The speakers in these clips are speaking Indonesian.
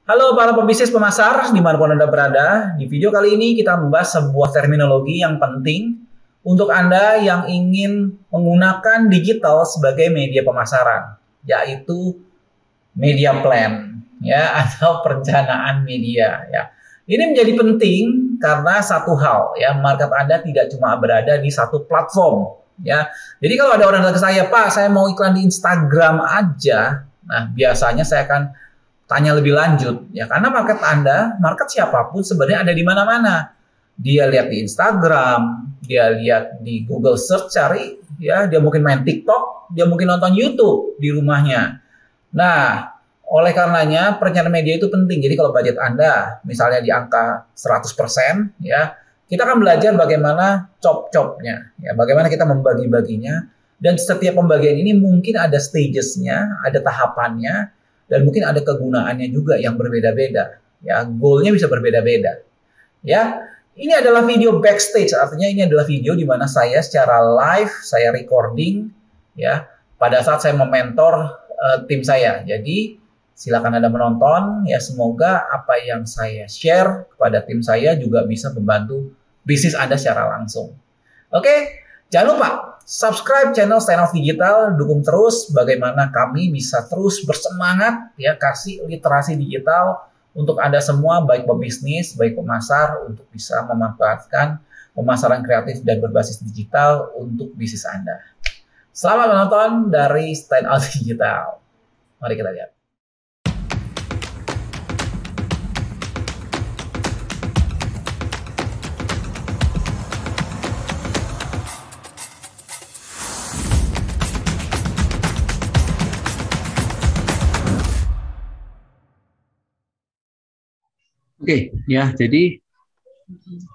Halo para pebisnis pemasar, dimanapun Anda berada. Di video kali ini kita membahas sebuah terminologi yang penting untuk Anda yang ingin menggunakan digital sebagai media pemasaran, yaitu media plan, ya, atau perencanaan media. Ya. Ini menjadi penting karena satu hal, ya, market Anda tidak cuma berada di satu platform, ya. Jadi kalau ada orang datang ke saya, Pak, saya mau iklan di Instagram aja. Nah, biasanya saya akan tanya lebih lanjut, ya, karena market Anda, market siapapun sebenarnya ada di mana-mana. Dia lihat di Instagram, dia lihat di Google Search cari, ya, dia mungkin main TikTok, dia mungkin nonton YouTube di rumahnya. Nah, oleh karenanya perencanaan media itu penting. Jadi kalau budget Anda misalnya di angka 100%, ya, kita akan belajar bagaimana chop-chopnya, ya, bagaimana kita membagi-baginya, dan setiap pembagian ini mungkin ada stagesnya, ada tahapannya, dan mungkin ada kegunaannya juga yang berbeda-beda. Ya, goalnya bisa berbeda-beda. Ya, ini adalah video backstage, artinya ini adalah video di mana saya secara live, saya recording, ya, pada saat saya mementor tim saya. Jadi silakan Anda menonton, ya, semoga apa yang saya share kepada tim saya juga bisa membantu bisnis Anda secara langsung. Oke, jangan lupa subscribe channel Stand Out Digital, dukung terus bagaimana kami bisa terus bersemangat, ya, kasih literasi digital untuk Anda semua, baik pebisnis, baik pemasar, untuk bisa memanfaatkan pemasaran kreatif dan berbasis digital untuk bisnis Anda. Selamat menonton dari Stand Out Digital. Mari kita lihat. Oke, ya, jadi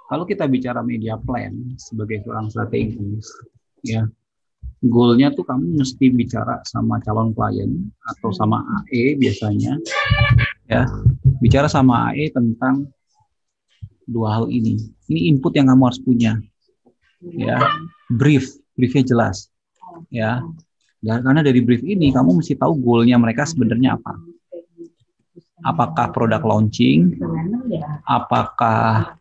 kalau kita bicara media plan sebagai seorang strategis, ya, goalnya tuh kamu mesti bicara sama calon klien atau sama AE biasanya, ya, bicara sama AE tentang dua hal ini. Ini input yang kamu harus punya, ya, briefnya jelas, ya, dan karena dari brief ini kamu mesti tahu goalnya mereka sebenarnya apa. Apakah produk launching, apakah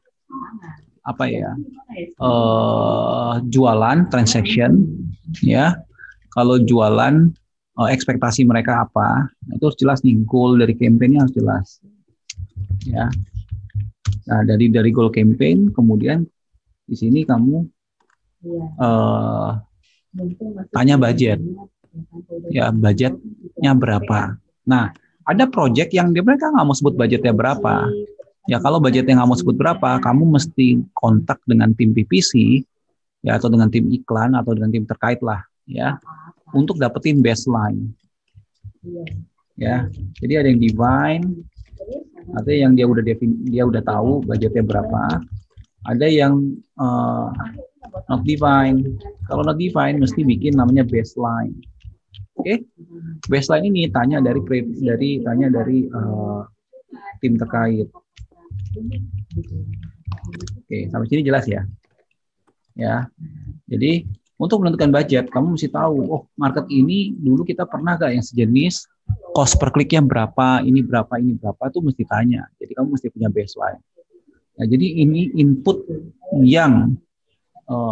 jualan transaction, ya. Kalau jualan, ekspektasi mereka apa, itu harus jelas nih, goal dari campaign-nya harus jelas, ya. Nah, dari goal campaign, kemudian di sini kamu tanya budget, ya, budgetnya berapa. Nah, ada project yang mereka nggak mau sebut budgetnya berapa. Ya, kalau budgetnya nggak mau sebut berapa, kamu mesti kontak dengan tim PPC, ya, atau dengan tim iklan atau dengan tim terkait lah, ya, untuk dapetin baseline. Ya, jadi ada yang define, ada yang dia udah tahu budgetnya berapa, ada yang not define. Kalau not define, mesti bikin namanya baseline. Oke, baseline ini tanya dari tim terkait. Oke, sampai sini jelas ya. Ya, jadi untuk menentukan budget, kamu mesti tahu, oh, market ini dulu kita pernah gak yang sejenis, cost per kliknya berapa, ini berapa, itu mesti tanya. Jadi kamu mesti punya baseline. Nah, jadi ini input yang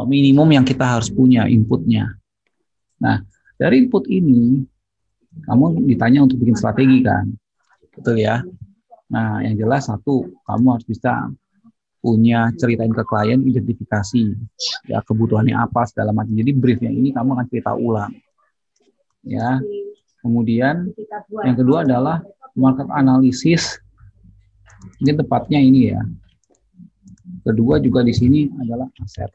minimum yang kita harus punya inputnya. Nah, dari input ini, kamu ditanya untuk bikin strategi kan, betul ya? Nah, yang jelas satu, kamu harus bisa punya ceritain ke klien, identifikasi, ya, kebutuhannya apa, segala macam. Jadi briefnya ini kamu akan cerita ulang, ya. Kemudian yang kedua adalah market analysis. Ini tepatnya ini ya. Kedua juga di sini adalah aset.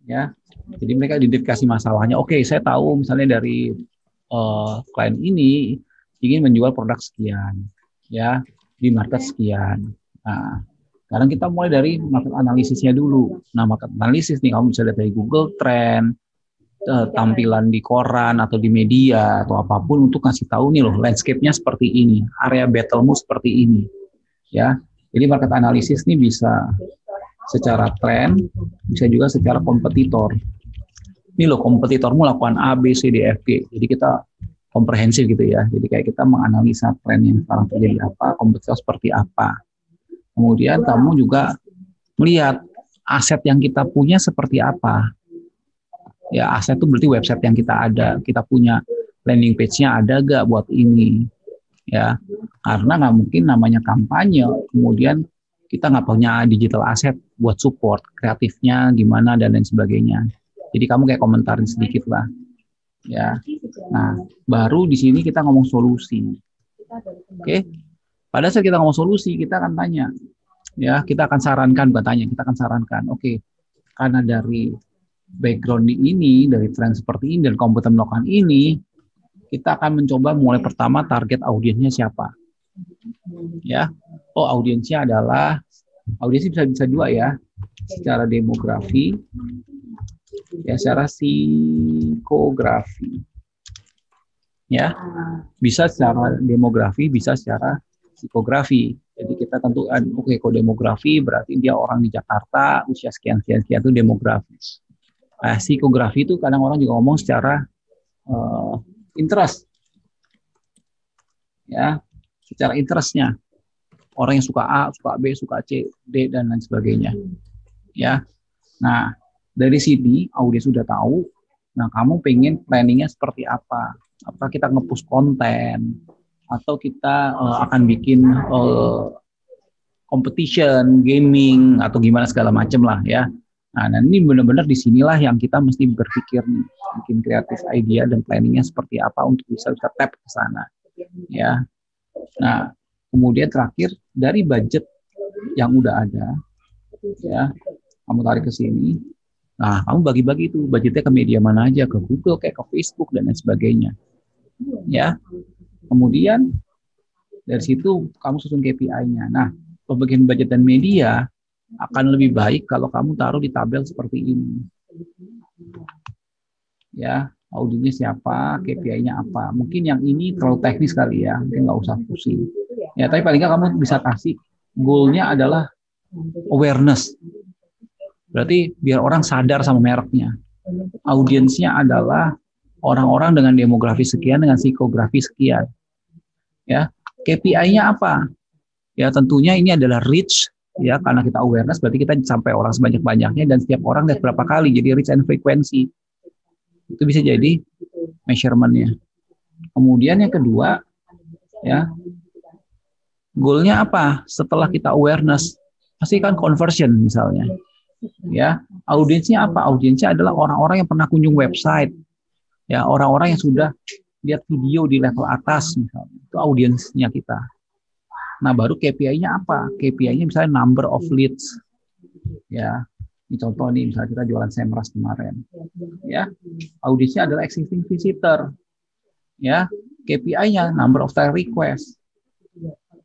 Ya, jadi mereka identifikasi masalahnya. Oke, saya tahu misalnya dari klien ini ingin menjual produk sekian, ya, di market sekian. Nah, sekarang kita mulai dari market analisisnya dulu. Nah, market analisis nih kamu bisa lihat dari Google Trend, tampilan di koran atau di media atau apapun untuk ngasih tahu nih loh, landscape-nya seperti ini, area battle-mu seperti ini, ya. Jadi market analisis nih bisa secara tren, bisa juga secara kompetitor. Ini loh, kompetitormu lakukan A, B, C, D, F, G. Jadi kita komprehensif gitu ya. Jadi kayak kita menganalisa tren yang sekarang terjadi apa, kompetitor seperti apa. Kemudian kamu juga melihat aset yang kita punya seperti apa. Ya, aset itu berarti website yang kita ada, kita punya landing page-nya ada gak buat ini. Ya, karena nggak mungkin namanya kampanye, kemudian kita nggak punya digital asset buat support kreatifnya gimana dan lain sebagainya. Jadi kamu kayak komentarin sedikit lah. Ya, nah baru di sini kita ngomong solusi. Oke, pada saat kita ngomong solusi kita akan tanya, ya kita akan sarankan, bukan tanya, kita akan sarankan. Oke, karena dari background ini, dari tren seperti ini dan kompeten melakukan ini, kita akan mencoba mulai pertama target audiensnya siapa. Ya, oh audiensnya adalah audiensnya bisa dua ya, secara demografi. Ya, secara psikografi. Ya, bisa secara demografi, bisa secara psikografi. Jadi kita tentukan, oke, kalau demografi berarti dia orang di Jakarta, usia sekian itu demografis. Nah, psikografi itu kadang orang juga ngomong secara interest. Ya, secara interestnya. Orang yang suka A, suka B, suka C, D, dan lain sebagainya. Ya, nah, dari sini audiens sudah tahu, nah kamu pengen planningnya seperti apa? Apa kita nge-push konten, atau kita akan bikin competition, gaming, atau gimana segala macam lah ya. Nah, ini benar-benar di sinilah yang kita mesti berpikir nih, bikin kreatif idea dan planningnya seperti apa untuk bisa tap ke sana. Ya, nah kemudian terakhir dari budget yang udah ada, ya kamu tarik ke sini. Nah, kamu bagi-bagi itu budgetnya ke media mana aja, ke Google, kayak ke Facebook, dan lain sebagainya. Ya, kemudian dari situ kamu susun KPI-nya. Nah, pembagian budget dan media akan lebih baik kalau kamu taruh di tabel seperti ini. Ya, audiensnya siapa, KPI-nya apa. Mungkin yang ini terlalu teknis kali ya, mungkin nggak usah pusing. Ya, tapi paling nggak kamu bisa kasih goal-nya adalah awareness. Berarti biar orang sadar sama mereknya. Audiensnya adalah orang-orang dengan demografi sekian, dengan psikografi sekian. Ya, KPI-nya apa? Ya, tentunya ini adalah reach, ya, karena kita awareness berarti kita sampai orang sebanyak-banyaknya dan setiap orang lihat berapa kali, jadi reach and frequency. Itu bisa jadi measurement-nya. Kemudian yang kedua, ya, goal-nya apa? Setelah kita awareness, pasti kan conversion misalnya. Ya, audiensnya apa? Audiensnya adalah orang-orang yang pernah kunjung website, ya, orang-orang yang sudah lihat video di level atas misalnya, itu audiensnya kita. Nah, baru KPI-nya apa? KPI-nya misalnya number of leads, ya. Ini contoh nih, misalnya kita jualan Semras kemarin, ya, audiensnya adalah existing visitor, ya. KPI-nya number of direct request,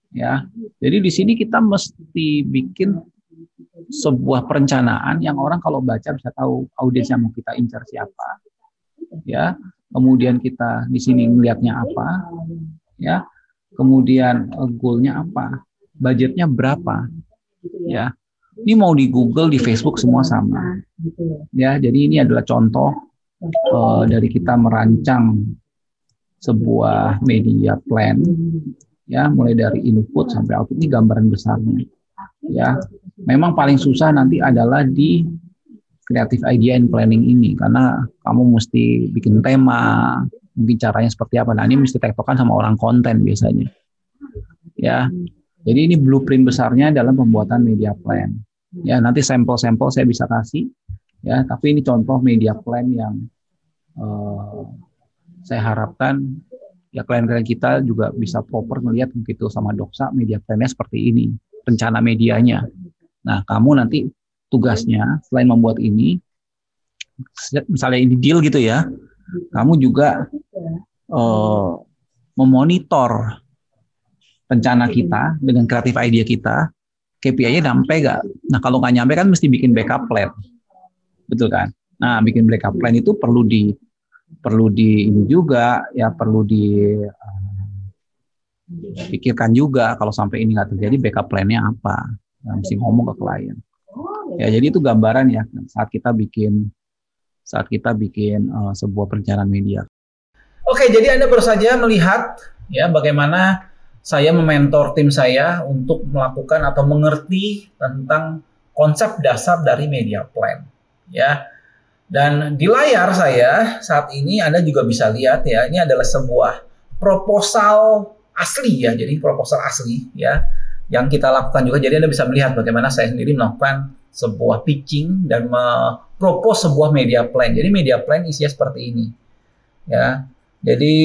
ya. Jadi di sini kita mesti bikin sebuah perencanaan yang orang kalau baca bisa tahu audiens yang mau kita incar siapa, ya. Kemudian kita di sini melihatnya apa, ya. Kemudian goal-nya apa, budgetnya berapa, ya. Ini mau di Google, di Facebook semua sama, ya. Jadi ini adalah contoh dari kita merancang sebuah media plan, ya, mulai dari input sampai output. Ini gambaran besarnya, ya. Memang paling susah nanti adalah di creative idea and planning ini, karena kamu mesti bikin tema, mungkin caranya seperti apa. Nah, ini mesti tektokan sama orang konten biasanya, ya. Jadi ini blueprint besarnya dalam pembuatan media plan, ya. Nanti sampel-sampel saya bisa kasih, ya. Tapi ini contoh media plan yang saya harapkan ya klien-klien kita juga bisa proper melihat begitu sama Doksa media plan-nya seperti ini, rencana medianya. Nah, kamu nanti tugasnya selain membuat ini, misalnya ini deal gitu ya, kamu juga memonitor rencana kita dengan kreatif idea kita, KPI-nya nyampe nggak? Nah, kalau nggak nyampe kan mesti bikin backup plan, betul kan? Nah, bikin backup plan itu perlu di ini juga, ya, perlu dipikirkan juga kalau sampai ini nggak terjadi backup plan-nya apa. Nah, mesti ngomong ke klien. Ya, jadi itu gambaran ya saat kita bikin sebuah perencanaan media. Oke, jadi Anda baru saja melihat ya bagaimana saya mementor tim saya untuk melakukan atau mengerti tentang konsep dasar dari media plan. Ya. Dan di layar saya saat ini Anda juga bisa lihat ya, ini adalah sebuah proposal asli ya. Jadi proposal asli ya yang kita lakukan juga. Jadi Anda bisa melihat bagaimana saya sendiri melakukan sebuah pitching dan propose sebuah media plan. Jadi media plan isinya seperti ini. Ya. Jadi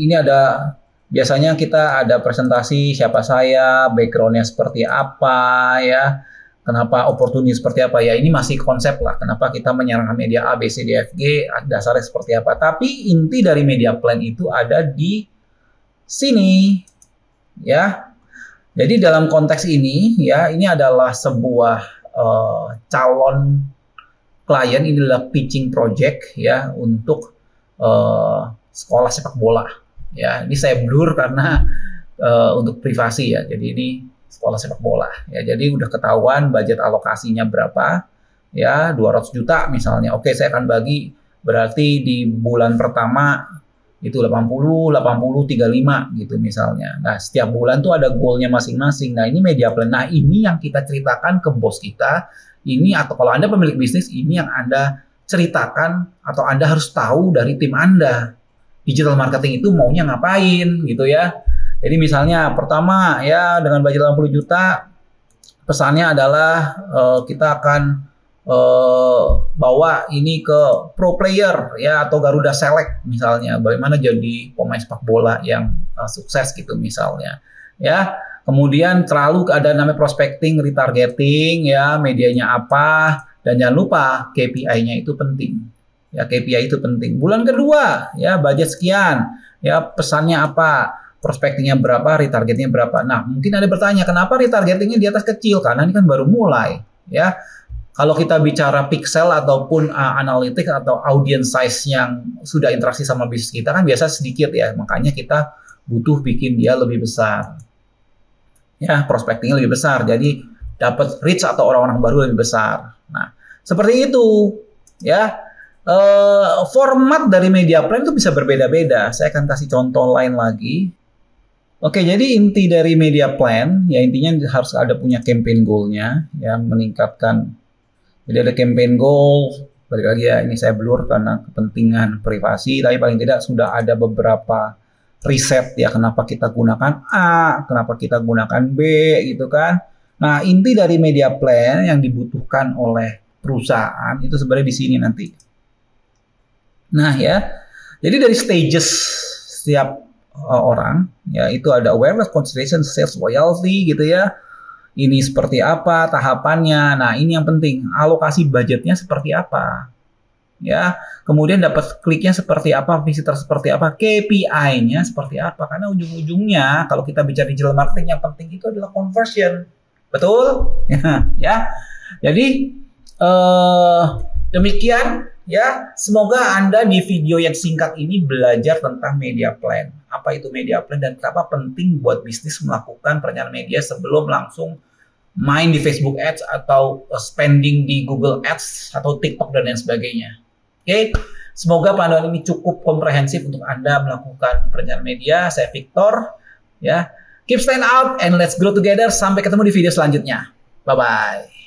ini ada biasanya kita ada presentasi siapa saya, backgroundnya seperti apa ya, kenapa opportunity seperti apa ya. Ini masih konsep lah. Kenapa kita menyarankan media A, B, C, D, F, G, dasarnya seperti apa. Tapi inti dari media plan itu ada di sini ya. Jadi dalam konteks ini ya, ini adalah sebuah calon klien, ini adalah pitching project ya untuk sekolah sepak bola ya. Ini saya blur karena untuk privasi ya. Jadi ini sekolah sepak bola ya. Jadi udah ketahuan budget alokasinya berapa ya, 200 juta misalnya. Oke, saya akan bagi berarti di bulan pertama itu 80, 80, 35 gitu misalnya. Nah, setiap bulan tuh ada goalnya masing-masing. Nah, ini media plan. Nah, ini yang kita ceritakan ke bos kita. Ini atau kalau Anda pemilik bisnis, ini yang Anda ceritakan atau Anda harus tahu dari tim Anda. Digital marketing itu maunya ngapain gitu ya. Jadi misalnya pertama ya dengan budget 80 juta pesannya adalah kita akan bawa ini ke pro player ya atau Garuda Select misalnya, bagaimana jadi pemain sepak bola yang sukses gitu misalnya ya. Kemudian terlalu ada namanya prospecting, retargeting ya, medianya apa, dan jangan lupa KPI-nya itu penting. Ya, KPI itu penting. Bulan kedua, ya budget sekian, ya pesannya apa, prospectingnya berapa, retargetingnya berapa. Nah, mungkin ada bertanya, kenapa retargetingnya di atas kecil? Karena ini kan baru mulai, ya. Kalau kita bicara pixel ataupun analitik atau audience size yang sudah interaksi sama bisnis kita kan biasa sedikit ya, makanya kita butuh bikin dia lebih besar. Ya, prospectingnya lebih besar, jadi dapat reach atau orang-orang baru lebih besar. Nah, seperti itu, ya. Format dari media plan itu bisa berbeda-beda. Saya akan kasih contoh lain lagi. Oke, jadi inti dari media plan, ya intinya harus ada punya campaign goal-nya, ya meningkatkan. Jadi ada campaign goal, balik lagi ya, ini saya blur karena kepentingan privasi, tapi paling tidak sudah ada beberapa riset ya, kenapa kita gunakan A, kenapa kita gunakan B, gitu kan. Nah, inti dari media plan yang dibutuhkan oleh perusahaan itu sebenarnya di sini nanti. Nah ya, jadi dari stages setiap orang, ya itu ada awareness, consideration, sales, loyalty gitu ya. Ini seperti apa tahapannya. Nah ini yang penting, alokasi budgetnya seperti apa. Ya, kemudian dapat kliknya seperti apa, visitor seperti apa, KPI-nya seperti apa. Karena ujung-ujungnya kalau kita bicara digital marketing yang penting itu adalah conversion, betul? Ya, jadi demikian. Ya, semoga Anda di video yang singkat ini belajar tentang media plan. Apa itu media plan dan kenapa penting buat bisnis melakukan perencanaan media sebelum langsung main di Facebook Ads atau spending di Google Ads atau TikTok dan lain sebagainya. Oke, semoga panduan ini cukup komprehensif untuk Anda melakukan perencanaan media. Saya Victor, ya. Keep stand out and let's grow together. Sampai ketemu di video selanjutnya. Bye-bye.